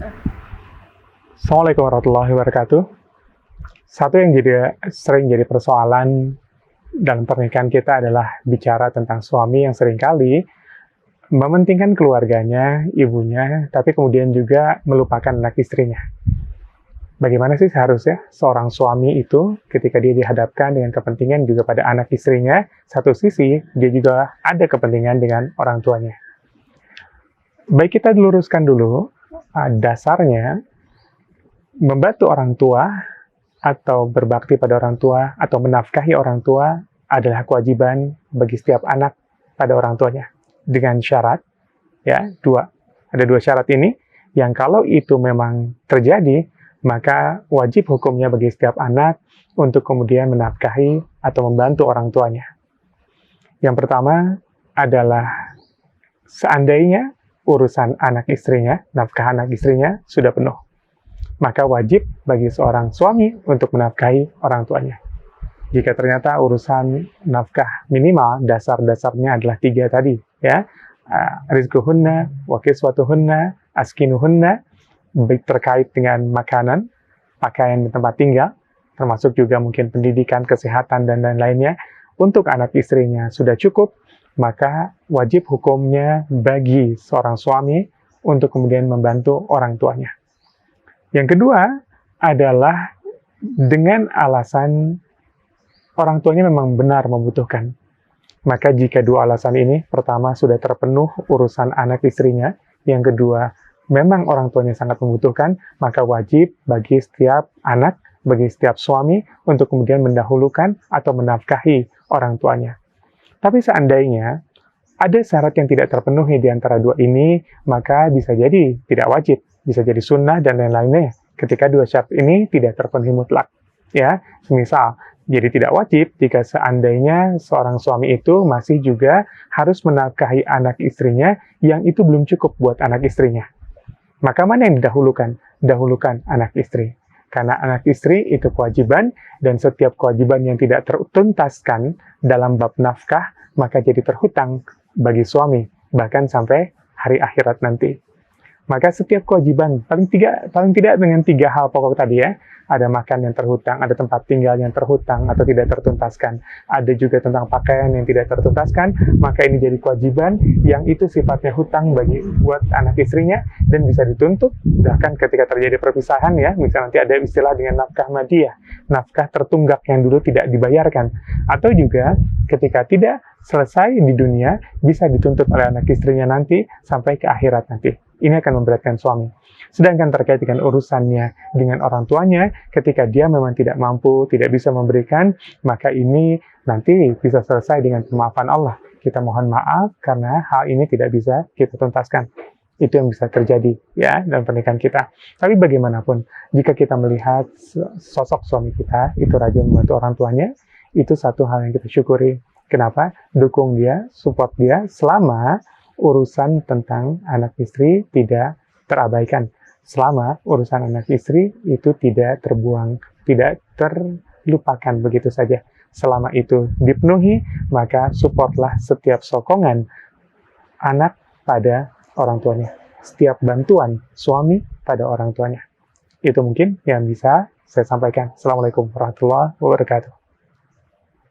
Assalamualaikum warahmatullahi wabarakatuh. Satu yang sering jadi persoalan dalam pernikahan kita adalah bicara tentang suami yang seringkali mementingkan keluarganya, ibunya, tapi kemudian juga melupakan anak istrinya. Bagaimana sih seharusnya seorang suami itu ketika dia dihadapkan dengan kepentingan juga pada anak istrinya, satu sisi dia juga ada kepentingan dengan orang tuanya. Baik, kita luruskan dulu dasarnya. Membantu orang tua atau berbakti pada orang tua atau menafkahi orang tua adalah kewajiban bagi setiap anak pada orang tuanya. Dengan syarat, ya, ada dua syarat ini, yang kalau itu memang terjadi, maka wajib hukumnya bagi setiap anak untuk kemudian menafkahi atau membantu orang tuanya. Yang pertama adalah seandainya urusan anak istrinya, nafkah anak istrinya sudah penuh, maka wajib bagi seorang suami untuk menafkahi orang tuanya. Jika ternyata urusan nafkah minimal dasar-dasarnya adalah 3 tadi, ya, rizquhunna, wa kiswatuhunna, askinuhunna, terkait dengan makanan, pakaian dan tempat tinggal, termasuk juga mungkin pendidikan, kesehatan, dan lain-lainnya, untuk anak istrinya sudah cukup, maka wajib hukumnya bagi seorang suami untuk kemudian membantu orang tuanya. Yang kedua adalah dengan alasan orang tuanya memang benar membutuhkan. Maka jika dua alasan ini, pertama sudah terpenuh urusan anak istrinya, yang kedua memang orang tuanya sangat membutuhkan, maka wajib bagi setiap anak, bagi setiap suami untuk kemudian mendahulukan atau menafkahi orang tuanya. Tapi seandainya ada syarat yang tidak terpenuhi di antara dua ini, maka bisa jadi tidak wajib, bisa jadi sunnah dan lain-lainnya ketika dua syarat ini tidak terpenuhi mutlak. Ya, misal, jadi tidak wajib jika seandainya seorang suami itu masih juga harus menafkahi anak istrinya yang itu belum cukup buat anak istrinya. Maka mana yang didahulukan? Dahulukan anak istri. Karena anak istri itu kewajiban, dan setiap kewajiban yang tidak tertuntaskan dalam bab nafkah, maka jadi terhutang bagi suami, bahkan sampai hari akhirat nanti. Maka setiap kewajiban, paling tidak dengan 3 hal pokok tadi, ya, ada makan yang terhutang, ada tempat tinggal yang terhutang atau tidak tertuntaskan, ada juga tentang pakaian yang tidak tertuntaskan, maka ini jadi kewajiban yang itu sifatnya hutang buat anak istrinya dan bisa dituntut bahkan ketika terjadi perpisahan, ya, misalnya nanti ada istilah dengan nafkah madiyah, nafkah tertunggak yang dulu tidak dibayarkan, atau juga ketika tidak selesai di dunia bisa dituntut oleh anak istrinya nanti sampai ke akhirat nanti. Ini akan memberatkan suami. Sedangkan terkait dengan urusannya dengan orang tuanya, ketika dia memang tidak mampu, tidak bisa memberikan, maka ini nanti bisa selesai dengan pemaafan Allah. Kita mohon maaf karena hal ini tidak bisa kita tuntaskan. Itu yang bisa terjadi, ya, dalam pernikahan kita. Tapi bagaimanapun, jika kita melihat sosok suami kita itu rajin membantu orang tuanya, itu satu hal yang kita syukuri. Kenapa? Dukung dia, support dia selama urusan tentang anak istri tidak terabaikan. Selama urusan anak istri itu tidak terbuang, tidak terlupakan begitu saja. Selama itu dipenuhi, maka supportlah setiap sokongan anak pada orang tuanya. Setiap bantuan suami pada orang tuanya. Itu mungkin yang bisa saya sampaikan. Assalamualaikum warahmatullahi wabarakatuh.